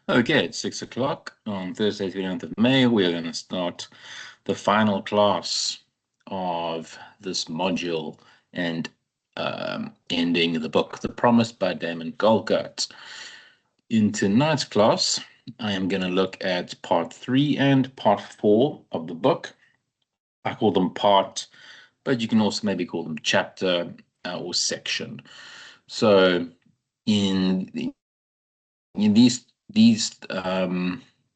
Okay, it's 6 o'clock on Thursday, 29th of May. We're going to start the final class of this module and ending the book, The Promise by Damon Galgut. In tonight's class, I am going to look at part 3 and part 4 of the book. I call them part, but you can also maybe call them chapter or section. So in these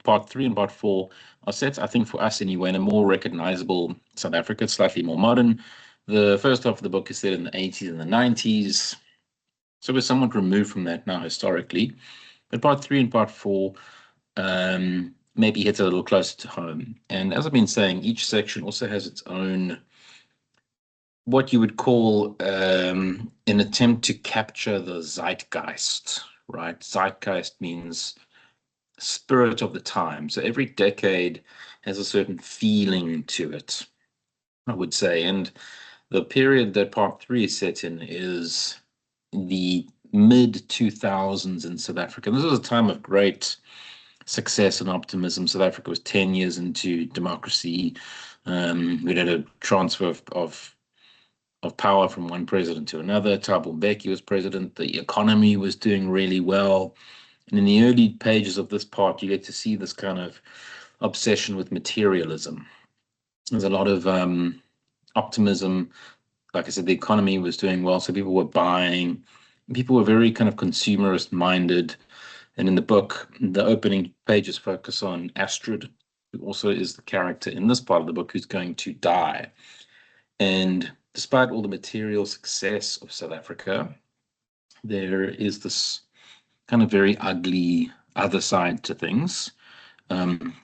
part 3 and part 4 are set, I think, for us anyway, in a more recognizable South Africa. It's slightly more modern. The first half of the book is set in the 80s and the 90s, so we're somewhat removed from that now historically. But part 3 and part 4 maybe hits a little closer to home. And as I've been saying, each section also has its own, what you would call an attempt to capture the zeitgeist, right? Zeitgeist means spirit of the time. So every decade has a certain feeling to it, I would say. And the period that part 3 is set in is the mid 2000s in South Africa. This was a time of great success and optimism. South Africa was 10 years into democracy. We had a transfer of power from one president to another. Thabo Mbeki was president. The economy was doing really well. And in the early pages of this part, you get to see this kind of obsession with materialism. There's a lot of optimism. Like I said, the economy was doing well, so people were buying. People were very kind of consumerist minded. And in the book, the opening pages focus on Astrid, who also is the character in this part of the book who's going to die. And despite all the material success of South Africa, there is this kind of very ugly other side to things.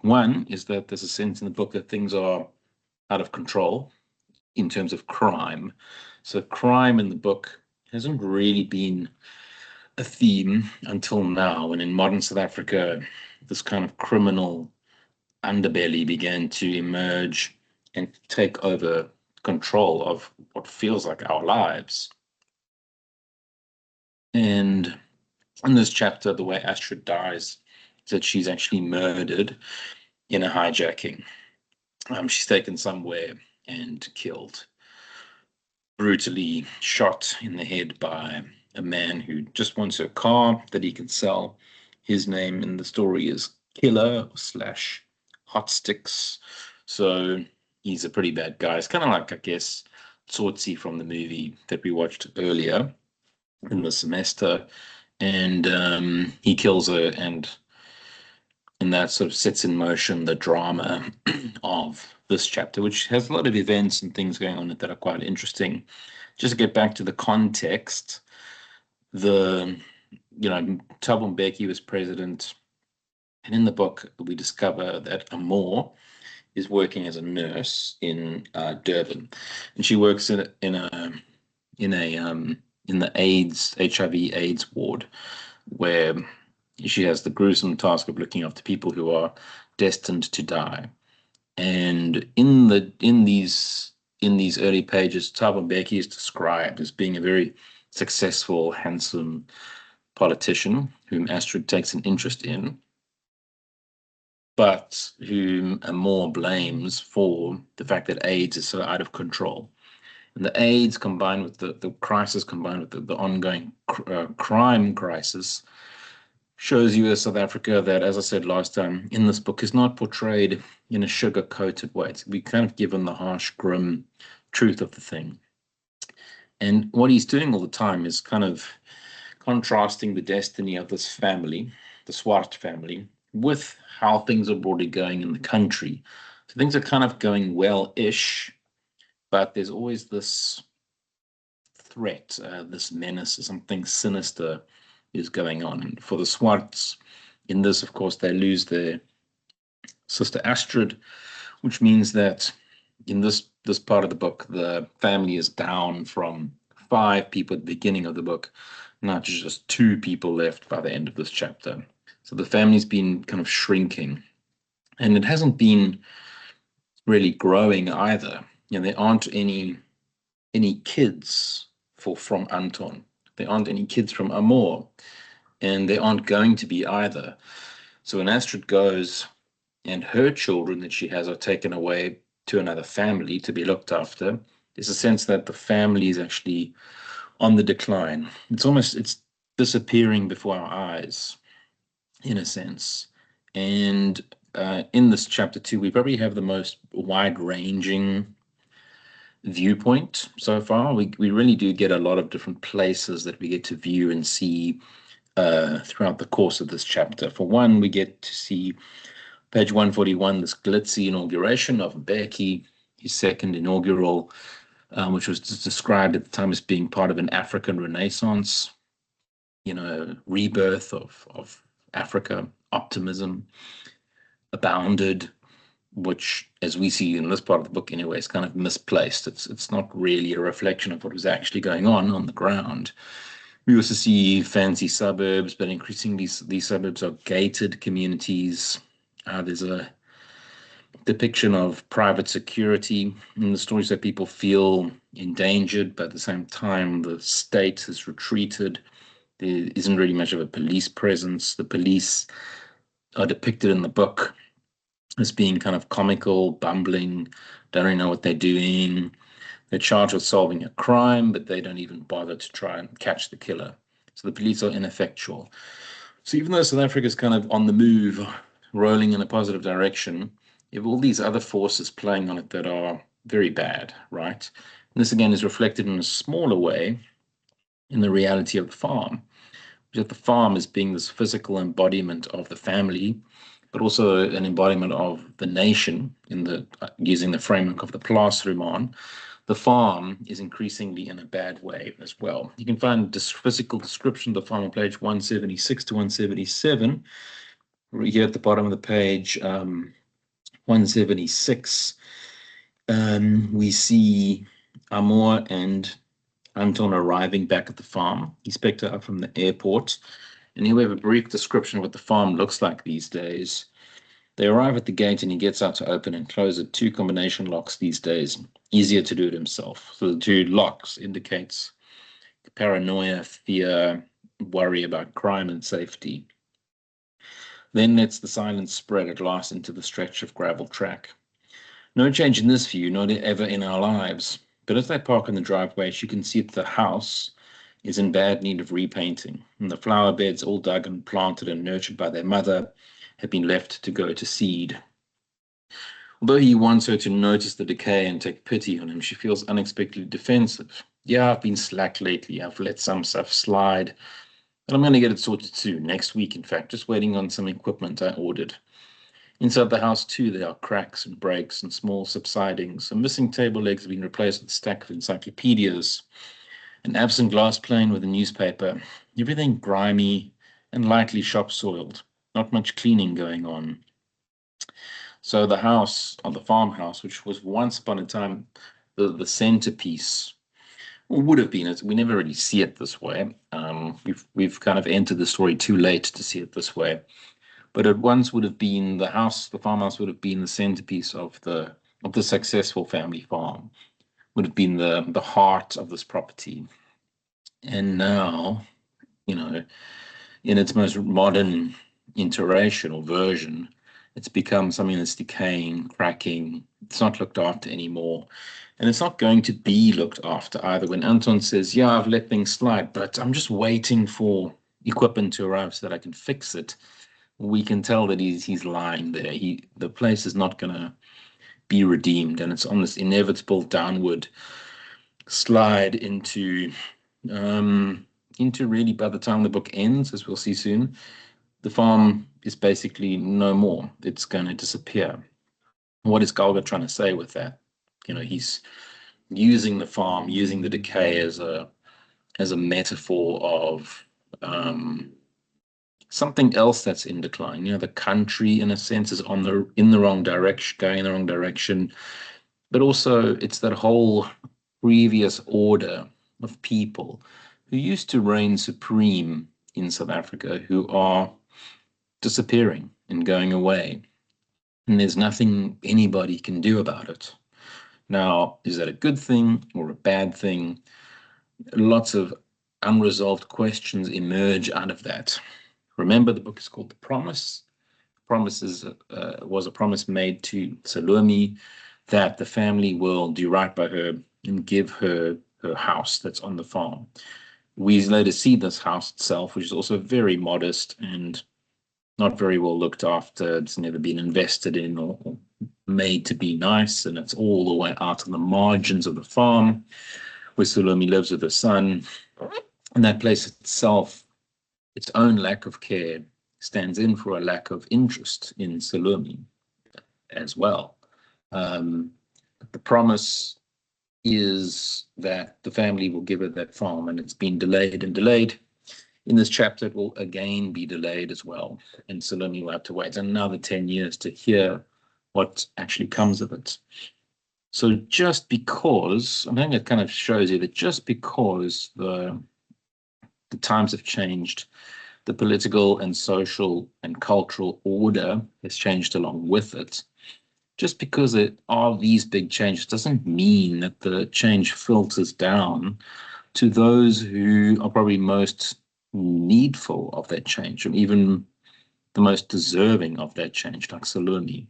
One is that there's a sense in the book that things are out of control in terms of crime. So crime in the book hasn't really been a theme until now. And in modern South Africa, this kind of criminal underbelly began to emerge and take over control of what feels like our lives. And in this chapter, the way Astrid dies is that she's actually murdered in a hijacking. She's taken somewhere and killed, brutally shot in the head by a man who just wants a car that he can sell. His name in the story is Killer slash Hot Sticks. So he's a pretty bad guy. It's kind of like, I guess, Tsotsi from the movie that we watched earlier in the semester. And he kills her, and that sort of sets in motion the drama of this chapter, which has a lot of events and things going on that are quite interesting. Just to get back to the context, Thabo Mbeki was president, and in the book we discover that Amor is working as a nurse in Durban, and she works in the HIV/AIDS ward, where she has the gruesome task of looking after people who are destined to die. And in these early pages, Thabo Mbeki is described as being a very successful, handsome politician whom Astrid takes an interest in, but whom Amor blames for the fact that AIDS is so out of control. And the AIDS combined with the crisis, combined with the ongoing crime crisis, shows you a South Africa that, as I said last time, in this book is not portrayed in a sugar-coated way. We kind of given the harsh, grim truth of the thing. And what he's doing all the time is kind of contrasting the destiny of this family, the Swart family, with how things are broadly going in the country. So things are kind of going well-ish, but there's always this threat, this menace, something sinister is going on. And for the Swarts, in this, of course, they lose their sister Astrid, which means that in this part of the book, the family is down from 5 people at the beginning of the book, now to just 2 people left by the end of this chapter. So the family's been kind of shrinking, and it hasn't been really growing either. There aren't any kids from Anton. There aren't any kids from Amor, and there aren't going to be either. So when Astrid goes and her children that she has are taken away to another family to be looked after, there's a sense that the family is actually on the decline. It's disappearing before our eyes, in a sense. And in this chapter too, we probably have the most wide-ranging viewpoint so far. We really do get a lot of different places that we get to view and see throughout the course of this chapter. For one, we get to see page 141, this glitzy inauguration of Mbeki, his second inaugural, which was described at the time as being part of an African Renaissance, rebirth of Africa. Optimism abounded, which, as we see in this part of the book anyway, is kind of misplaced. It's not really a reflection of what was actually going on the ground. We also see fancy suburbs, but increasingly these suburbs are gated communities. There's a depiction of private security in the stories that people feel endangered, but at the same time, the state has retreated. There isn't really much of a police presence. The police are depicted in the book as being kind of comical, bumbling, don't really know what they're doing. They're charged with solving a crime, but they don't even bother to try and catch the killer. So the police are ineffectual. So even though South Africa is kind of on the move, rolling in a positive direction, you have all these other forces playing on it that are very bad, right? And this again is reflected in a smaller way in the reality of the farm. That the farm as being this physical embodiment of the family, but also an embodiment of the nation in the using the framework of the Plaasroman. The farm is increasingly in a bad way as well. You can find this physical description of the farm on page 176 to 177. Here at the bottom of the page, 176, we see Amor and Anton arriving back at the farm. He's picked her up from the airport. And here we have a brief description of what the farm looks like these days. They arrive at the gate and he gets out to open and close it. 2 combination locks these days. Easier to do it himself. So the 2 locks indicates paranoia, fear, worry about crime and safety. Then lets the silence spread at last into the stretch of gravel track. No change in this view, not ever in our lives. But as they park in the driveway, she can see that the house is in bad need of repainting, and the flower beds, all dug and planted and nurtured by their mother, have been left to go to seed. Although he wants her to notice the decay and take pity on him, she feels unexpectedly defensive. Yeah, I've been slack lately. I've let some stuff slide, but I'm going to get it sorted soon, next week, in fact, just waiting on some equipment I ordered. Inside the house, too, there are cracks and breaks and small subsidings. Some missing table legs have been replaced with a stack of encyclopedias, an absent glass plane with a newspaper, everything grimy and lightly shop-soiled, not much cleaning going on. So the house, or the farmhouse, which was once upon a time the centerpiece, or would have been, we never really see it this way. We've kind of entered the story too late to see it this way. But it once would have been the farmhouse would have been the centerpiece of the successful family farm, would have been the heart of this property. And now, in its most modern iteration or version, it's become something that's decaying, cracking. It's not looked after anymore. And it's not going to be looked after either. When Anton says, yeah, I've let things slide, but I'm just waiting for equipment to arrive so that I can fix it, we can tell that he's lying there. The place is not going to be redeemed, and it's on this inevitable downward slide into really, by the time the book ends, as we'll see soon, the farm is basically no more. It's going to disappear. What is Galga trying to say with that? He's using the farm, using the decay as a metaphor of something else that's in decline. The country, in a sense, is in the wrong direction, going in the wrong direction. But also, it's that whole previous order of people who used to reign supreme in South Africa, who are disappearing and going away. And there's nothing anybody can do about it. Now, is that a good thing or a bad thing? Lots of unresolved questions emerge out of that. Remember, the book is called The Promise. was a promise made to Salome that the family will do right by her and give her her house that's on the farm. We later see this house itself, which is also very modest and not very well looked after. It's never been invested in or made to be nice, and it's all the way out on the margins of the farm where Salome lives with her son. And that place itself, its own lack of care, stands in for a lack of interest in Salome as well. The promise is that the family will give her that farm, and it's been delayed and delayed. In this chapter, it will again be delayed as well, and Salome will have to wait another 10 years to hear what actually comes of it. So just because, I think it kind of shows you that just because the times have changed, the political and social and cultural order has changed along with it. Just because there are these big changes doesn't mean that the change filters down to those who are probably most needful of that change, and even the most deserving of that change, like Salome.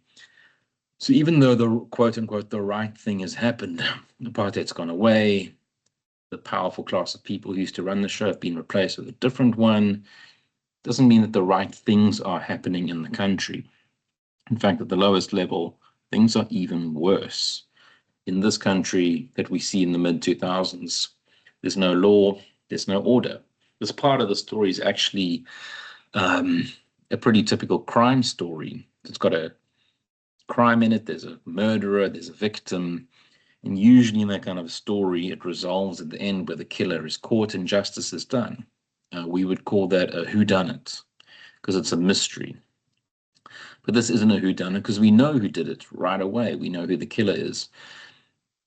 So even though the quote unquote the right thing has happened, apartheid's gone away, the powerful class of people who used to run the show have been replaced with a different one, doesn't mean that the right things are happening in the country. In fact, at the lowest level, things are even worse. In this country that we see in the mid-2000s, there's no law, there's no order. This part of the story is actually a pretty typical crime story. It's got a crime in it, there's a murderer, there's a victim, and usually in that kind of story, it resolves at the end where the killer is caught and justice is done. We would call that a whodunit, because it's a mystery. But this isn't a whodunit because we know who did it right away. We know who the killer is.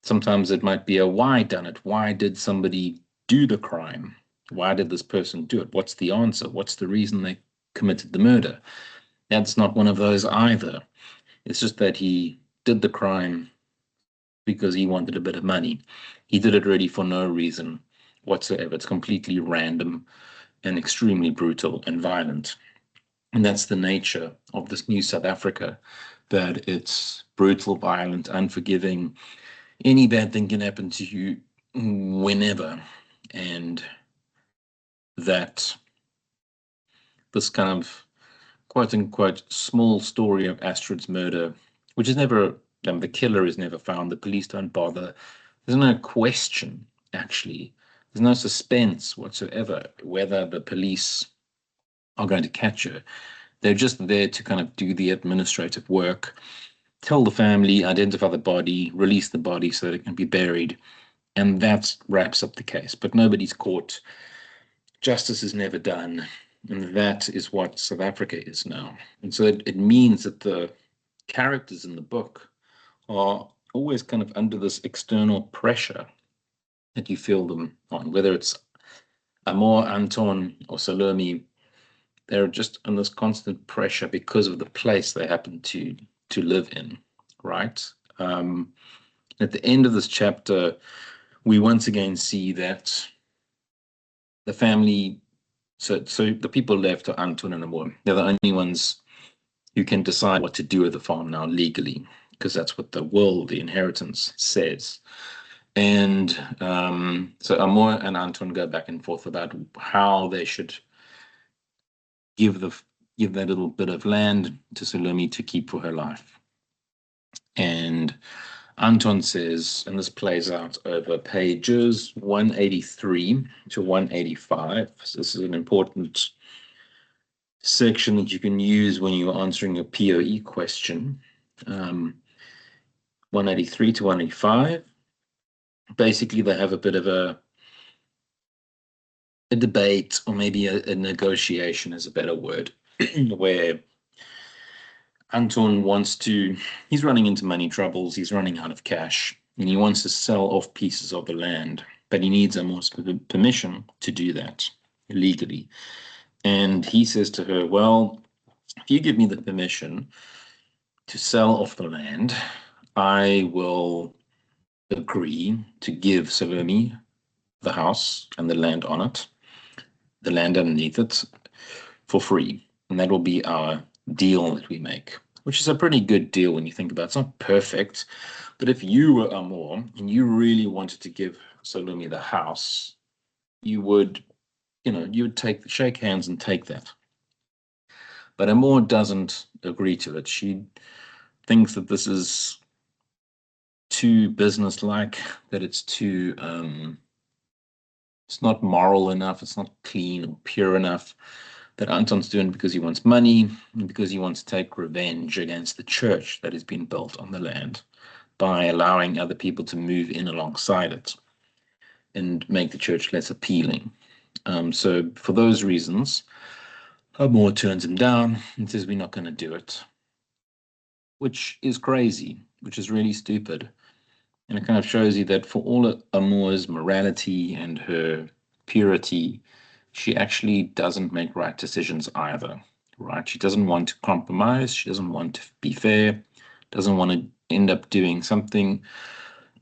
Sometimes it might be a why done it. Why did somebody do the crime? Why did this person do it? What's the answer? What's the reason they committed the murder? That's not one of those either. It's just that he did the crime because he wanted a bit of money. He did it really for no reason whatsoever. It's completely random and extremely brutal and violent. And that's the nature of this new South Africa, that it's brutal, violent, unforgiving. Any bad thing can happen to you whenever. And that this kind of quote unquote small story of Astrid's murder, which is never, the killer is never found, the police don't bother. There's no question, actually. There's no suspense whatsoever whether the police are going to catch her. They're just there to kind of do the administrative work, tell the family, identify the body, release the body so that it can be buried, and that wraps up the case. But nobody's caught. Justice is never done, and that is what South Africa is now. And so it means that the characters in the book are always kind of under this external pressure that you feel them on, whether it's Amor, Anton, or Salome. They're just under this constant pressure because of the place they happen to live in, right? At the end of this chapter, we once again see that the family, so the people left are Anton and Amor. They're the only ones who can decide what to do with the farm now legally, because that's what the will, the inheritance says. And so Amor and Anton go back and forth about how they should give that little bit of land to Salome to keep for her life. And Anton says, and this plays out over pages 183 to 185. So this is an important section that you can use when you're answering a POE question. 183 to 185. Basically, they have a bit of a debate, or maybe a negotiation is a better word, where Anton he's running into money troubles, he's running out of cash, and he wants to sell off pieces of the land, but he needs Amor's permission to do that legally. And he says to her, well, if you give me the permission to sell off the land, I will agree to give Salome the house and the land on it, the land underneath it, for free. And that will be our deal that we make, which is a pretty good deal when you think about it. It's not perfect, but if you were Amor and you really wanted to give Salome the house, you would, you would shake hands and take that. But Amor doesn't agree to it. She thinks that this is too businesslike, that it's not moral enough, it's not clean or pure enough, that Anton's doing it because he wants money and because he wants to take revenge against the church that has been built on the land by allowing other people to move in alongside it and make the church less appealing. So for those reasons, Amor turns him down and says, we're not going to do it, which is crazy, which is really stupid. And it kind of shows you that for all Amor's morality and her purity, she actually doesn't make right decisions either, right? She doesn't want to compromise. She doesn't want to be fair, doesn't want to end up doing something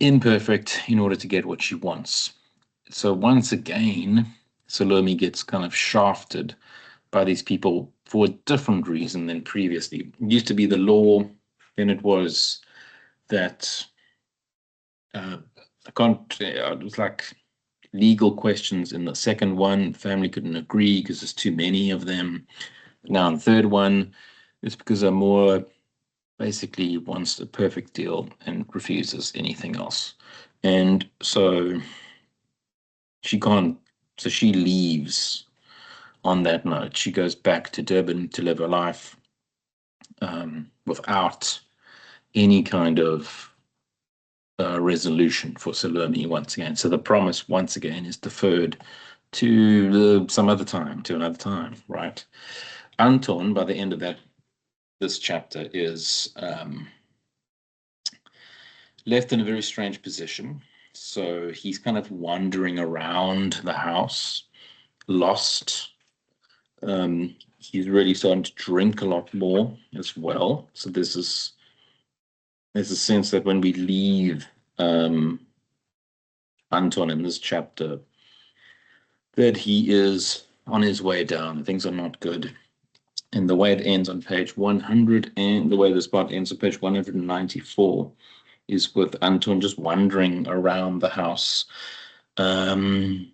imperfect in order to get what she wants. So once again, Salome gets kind of shafted by these people for a different reason than previously. It used to be the law, then it was that it was like legal questions in the second one. Family couldn't agree because there's too many of them. Now in the third one, it's because Amor basically wants a perfect deal and refuses anything else. And so she can't, so she leaves on that note. She goes back to Durban to live her life without any kind of resolution for Salome once again. So the promise once again is deferred to some other time, to another time, right? Anton, by the end of this chapter, is left in a very strange position. So he's kind of wandering around the house, lost. He's really starting to drink a lot more as well. So there's a sense that when we leave Anton in this chapter, that he is on his way down. Things are not good. And the way it ends on page 100, and the way this part ends on page 194, is with Anton just wandering around the house. It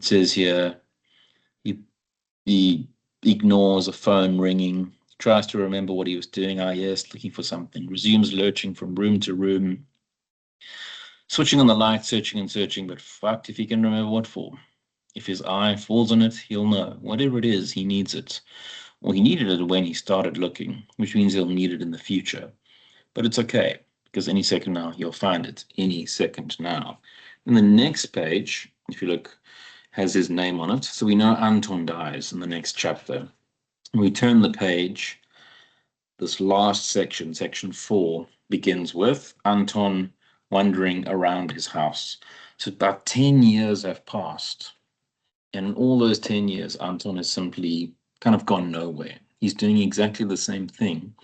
says here, he ignores a phone ringing, tries to remember what he was doing. Ah, yes, looking for something. Resumes lurching from room to room, switching on the light, searching and searching, but fucked if he can remember what for. If his eye falls on it, he'll know. Whatever it is, he needs it. Well, he needed it when he started looking, which means he'll need it in the future. But it's okay, because any second now, he'll find it. Any second now. And the next page, if you look, has his name on it. So we know Anton dies in the next chapter. We turn the page. This last section, section 4, begins with Anton wandering around his house. So about 10 years have passed. And in all those 10 years, Anton has simply kind of gone nowhere. He's doing exactly the same thing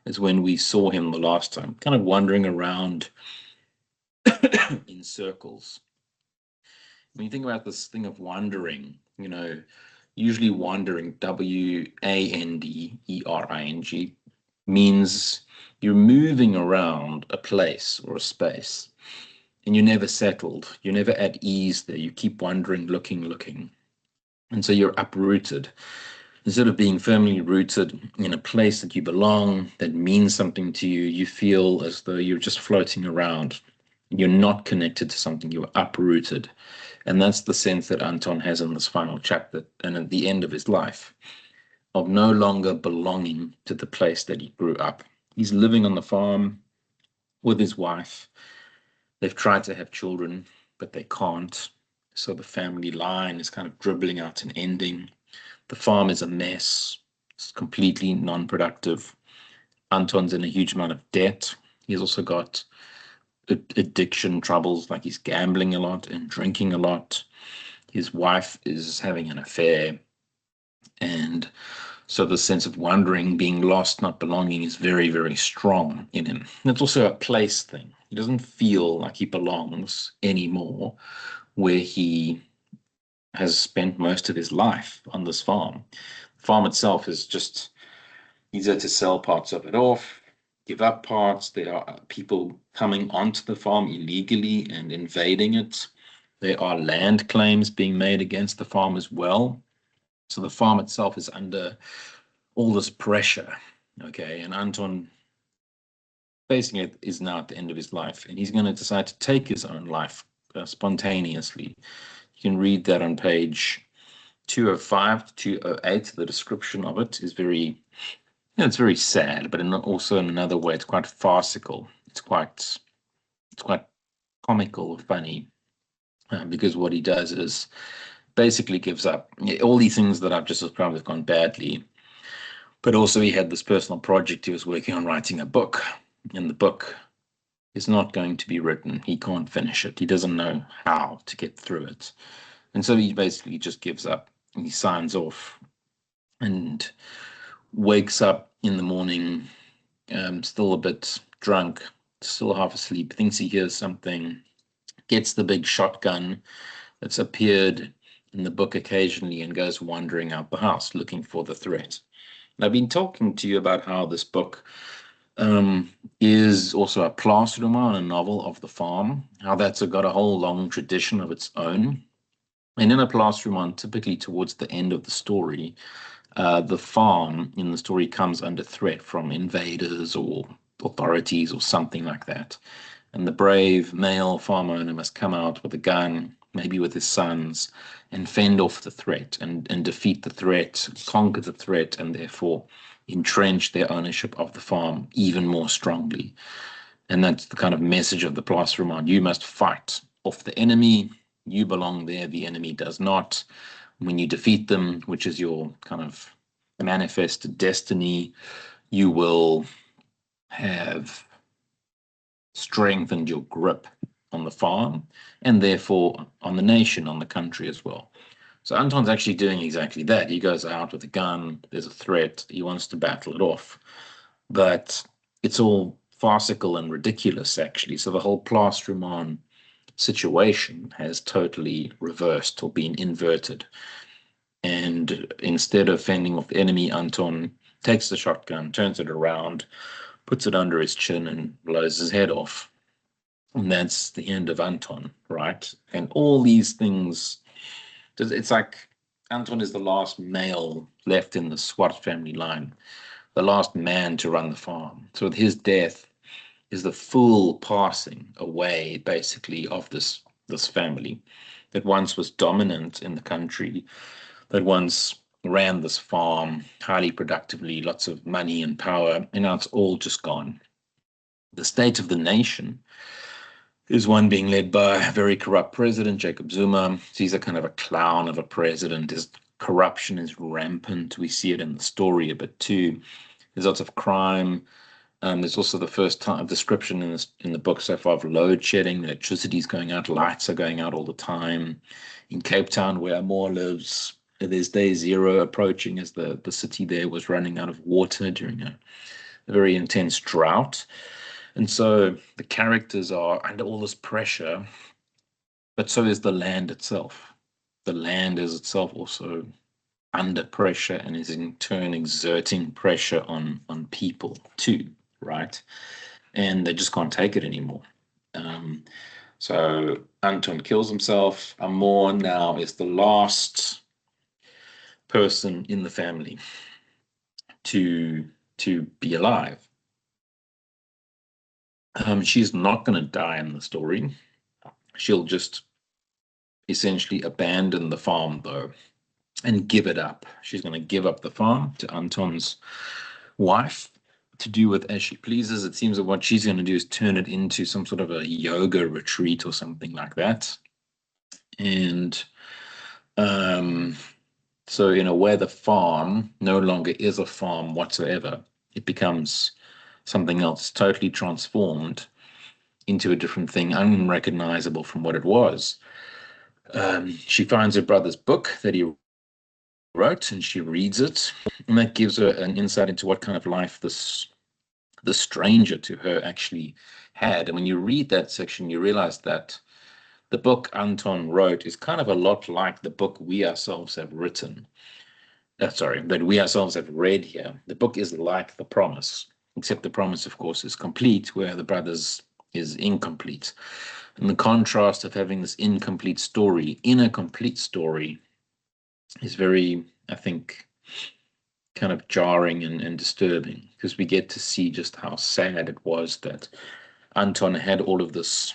as when we saw him the last time, kind of wandering around in circles. When you think about this thing of wandering, usually wandering, Wandering, means you're moving around a place or a space and you're never settled. You're never at ease there. You keep wandering, looking. And so you're uprooted. Instead of being firmly rooted in a place that you belong, that means something to you, you feel as though you're just floating around. You're not connected to something. You're uprooted. And that's the sense that Anton has in this final chapter and at the end of his life, of no longer belonging to the place that he grew up. He's living on the farm with his wife. They've tried to have children, but they can't. So the family line is kind of dribbling out and ending. The farm is a mess. It's completely non-productive. Anton's in a huge amount of debt. He's also got addiction troubles, like he's gambling a lot and drinking a lot. His wife is having an affair. And so the sense of wandering, being lost, not belonging is very, very strong in him. And it's also a place thing. He doesn't feel like he belongs anymore where he has spent most of his life on this farm. The farm itself is just He's had to sell parts of it off, give up parts. There are people coming onto the farm illegally and invading it. There are land claims being made against the farm as well. So the farm itself is under all this pressure. Okay, and Anton facing it is now at the end of his life, and he's going to decide to take his own life spontaneously. You can read that on page 205 to 208. The description of it is very, it's very sad, but also in another way, it's quite farcical. It's quite comical or funny, because what he does is basically gives up. All these things that I've just described have gone badly, but also he had this personal project. He was working on writing a book, and the book is not going to be written. He can't finish it. He doesn't know how to get through it. And so he basically just gives up. He signs off and wakes up in the morning, still a bit drunk, still half asleep, thinks he hears something, gets the big shotgun that's appeared in the book occasionally, and goes wandering out the house looking for the threat. And I've been talking to you about how this book is also a plaatsroman, a novel of the farm, how that's got a whole long tradition of its own. And in a plaatsroman, typically towards the end of the story, the farm in the story comes under threat from invaders or authorities or something like that. And the brave male farm owner must come out with a gun, maybe with his sons, and fend off the threat and defeat the threat, conquer the threat, and therefore entrench their ownership of the farm even more strongly. And that's the kind of message of the plaatsroman. You must fight off the enemy. You belong there. The enemy does not. When you defeat them, which is your kind of manifest destiny, you will have strengthened your grip on the farm and therefore on the nation, on the country as well. So Anton's actually doing exactly that. He goes out with a gun, there's a threat, he wants to battle it off. But it's all farcical and ridiculous, actually. So the whole plaatsroman situation has totally reversed or been inverted. And instead of fending off the enemy, Anton takes the shotgun, turns it around, puts it under his chin, and blows his head off. And that's the end of Anton, right? And all these things, it's like Anton is the last male left in the Swart family line, the last man to run the farm. So with his death is the full passing away, basically, of this family that once was dominant in the country, that once ran this farm highly productively, lots of money and power, and now it's all just gone. The state of the nation is one being led by a very corrupt president, Jacob Zuma. He's a kind of a clown of a president. His corruption is rampant. We see it in the story a bit too. There's lots of crime. There's also the first time description in the book so far of load shedding. Electricity's going out, lights are going out all the time. In Cape Town, where Moore lives, there's day zero approaching as the city there was running out of water during a very intense drought. And so the characters are under all this pressure, but so is the land itself. The land is itself also under pressure and is in turn exerting pressure on people too, right? And they just can't take it anymore. So Anton kills himself. Amor now is the last person in the family to be alive. She's not going to die in the story. She'll just essentially abandon the farm, though, and give it up. She's going to give up the farm to Anton's wife to do with as she pleases. It seems that what she's going to do is turn it into some sort of a yoga retreat or something like that. And so in a way, the farm no longer is a farm whatsoever. It becomes something else, totally transformed into a different thing, unrecognizable from what it was. She finds her brother's book that he wrote, and she reads it, and that gives her an insight into what kind of life the stranger to her actually had. And when you read that section, you realize that the book Anton wrote is kind of a lot like the book we ourselves have written. that we ourselves have read here, the book is like the promise, except the promise, of course, is complete, where the brothers is incomplete. And the contrast of having this incomplete story in a complete story is very, I think, kind of jarring and disturbing, because we get to see just how sad it was that Anton had all of this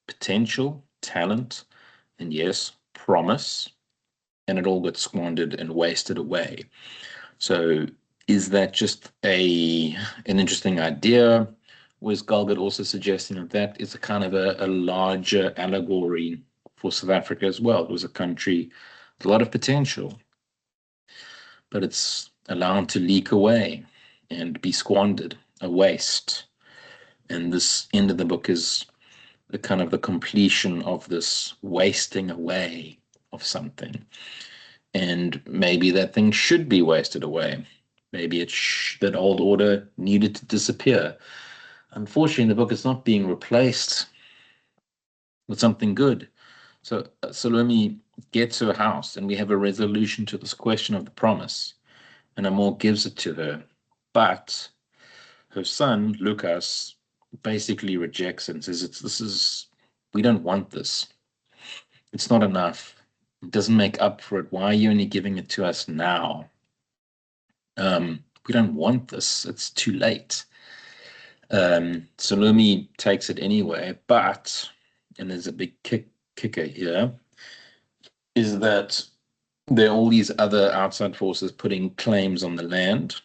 potential, talent, and yes, promise, and it all got squandered and wasted away. So is that just an interesting idea? Was Galgut also suggesting that that is a kind of a larger allegory for South Africa as well? It was a country with a lot of potential, but it's allowed to leak away and be squandered, a waste. And this end of the book is the kind of the completion of this wasting away of something. And maybe that thing should be wasted away. Maybe that old order needed to disappear. Unfortunately, the book is not being replaced with something good. So Salome gets her house, and we have a resolution to this question of the promise, and Amor gives it to her. But her son, Lucas, basically rejects it and says, we don't want this. It's not enough. It doesn't make up for it. Why are you only giving it to us now? We don't want this. It's too late. Salome takes it anyway, but, and there's a big kicker here, is that there are all these other outside forces putting claims on the land.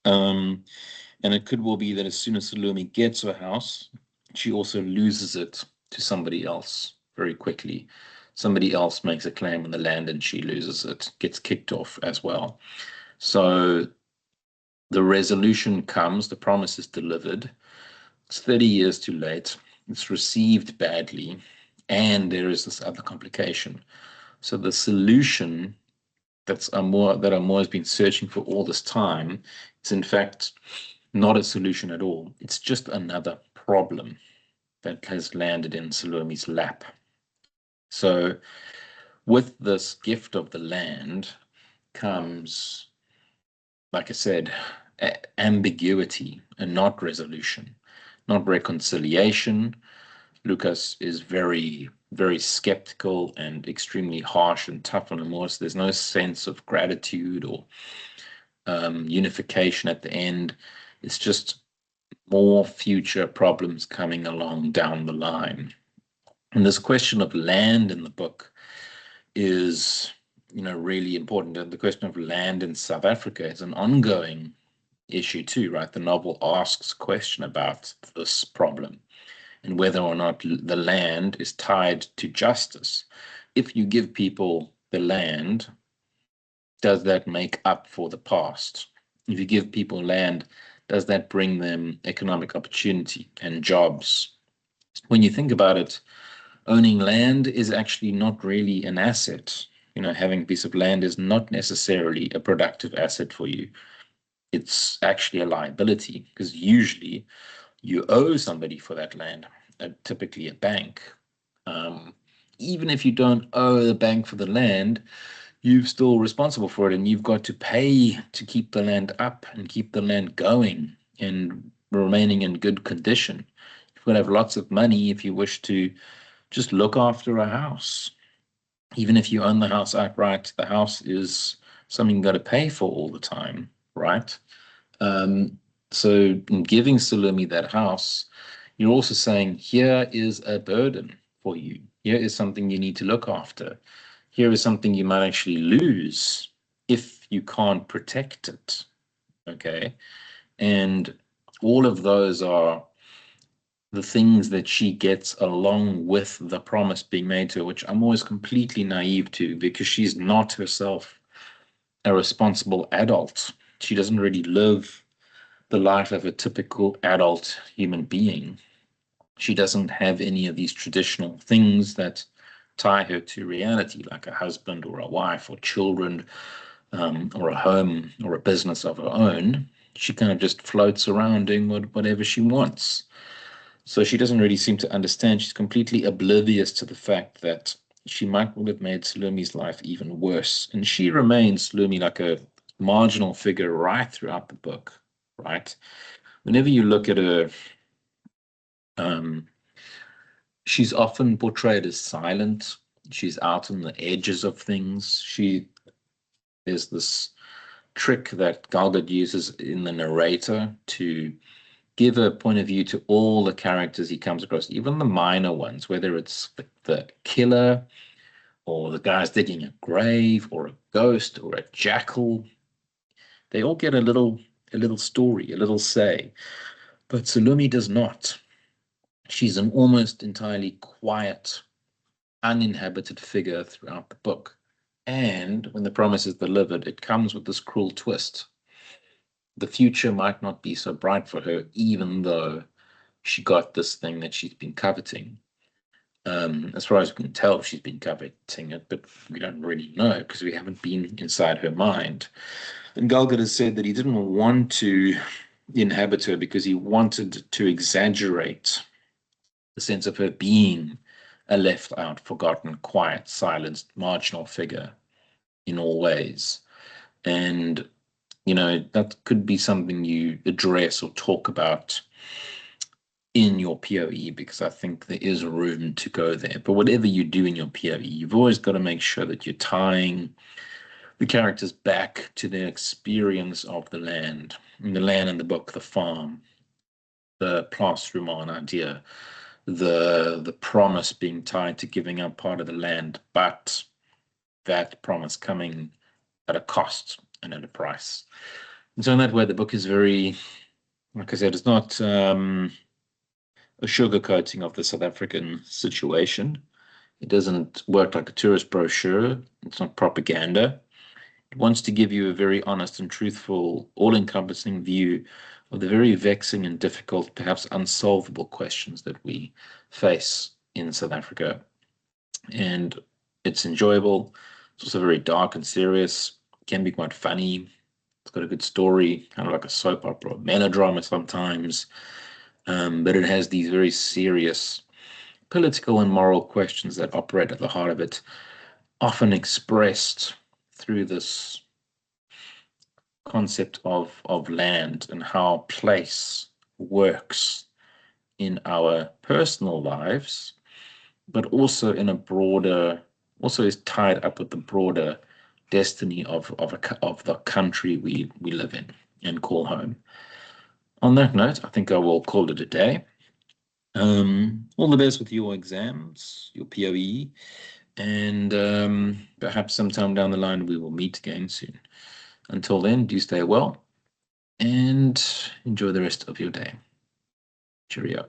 And it could well be that as soon as Salome gets her house, she also loses it to somebody else very quickly. Somebody else makes a claim on the land and she loses it, gets kicked off as well. So the resolution comes, the promise is delivered. It's 30 years too late. It's received badly. And there is this other complication. So the solution that Amor has been searching for all this time is in fact not a solution at all. It's just another problem that has landed in Salome's lap. So with this gift of the land comes, like I said, ambiguity and not resolution, not reconciliation. Lucas is very, very skeptical and extremely harsh and tough on Amor. So there's no sense of gratitude or unification at the end. It's just more future problems coming along down the line. And this question of land in the book is, really important. And the question of land in South Africa is an ongoing issue too, right? The novel asks a question about this problem and whether or not the land is tied to justice. If you give people the land, does that make up for the past? If you give people land, does that bring them economic opportunity and jobs? When you think about it, owning land is actually not really an asset. Having a piece of land is not necessarily a productive asset for you. It's actually a liability, because usually you owe somebody for that land, typically a bank. Even if you don't owe the bank for the land, you're still responsible for it, and you've got to pay to keep the land up and keep the land going and remaining in good condition. You've got to have lots of money if you wish to just look after a house. Even if you own the house outright, the house is something you've got to pay for all the time, right? So in giving Salome that house, you're also saying, here is a burden for you. Here is something you need to look after. Here is something you might actually lose if you can't protect it, okay? And all of those are the things that she gets along with the promise being made to her, which I'm always completely naive to, because she's not herself a responsible adult. She doesn't really live the life of a typical adult human being. She doesn't have any of these traditional things that tie her to reality, like a husband or a wife or children, or a home or a business of her own. She kind of just floats around doing whatever she wants. So she doesn't really seem to understand. She's completely oblivious to the fact that she might well have made Salumi's life even worse. And she remains, Salumi, like a marginal figure right throughout the book, right? Whenever you look at her, um, she's often portrayed as silent. She's out on the edges of things. There's this trick that Galgut uses in the narrator to give a point of view to all the characters he comes across, even the minor ones, whether it's the killer or the guy's digging a grave or a ghost or a jackal. They all get a little story, a little say. But Salumi does not. She's an almost entirely quiet, uninhabited figure throughout the book. And when the promise is delivered, it comes with this cruel twist. The future might not be so bright for her, even though she got this thing that she's been coveting. As far as we can tell, she's been coveting it, but we don't really know because we haven't been inside her mind. And Galgut has said that he didn't want to inhabit her because he wanted to exaggerate the sense of her being a left out, forgotten, quiet, silenced, marginal figure in all ways. And, that could be something you address or talk about in your PoE, because I think there is room to go there. But whatever you do in your PoE, you've always got to make sure that you're tying the characters back to their experience of the land. In the land in the book, the farm, the Place Roman idea, the promise being tied to giving up part of the land, but that promise coming at a cost and at a price. And so in that way, the book is very, like I said, it's not a sugarcoating of the South African situation. It doesn't work like a tourist brochure. It's not propaganda. It wants to give you a very honest and truthful, all-encompassing view of the very vexing and difficult, perhaps unsolvable questions that we face in South Africa. And it's enjoyable. It's also very dark and serious. It can be quite funny. It's got a good story, kind of like a soap opera, or melodrama sometimes. But it has these very serious political and moral questions that operate at the heart of it, often expressed through this concept of land and how place works in our personal lives, but also in a broader, also is tied up with the broader destiny of the country we live in and call home. On that note, I think I will call it a day. All the best with your exams, your PoE, and perhaps sometime down the line we will meet again soon. Until then, do stay well and enjoy the rest of your day. Cheerio.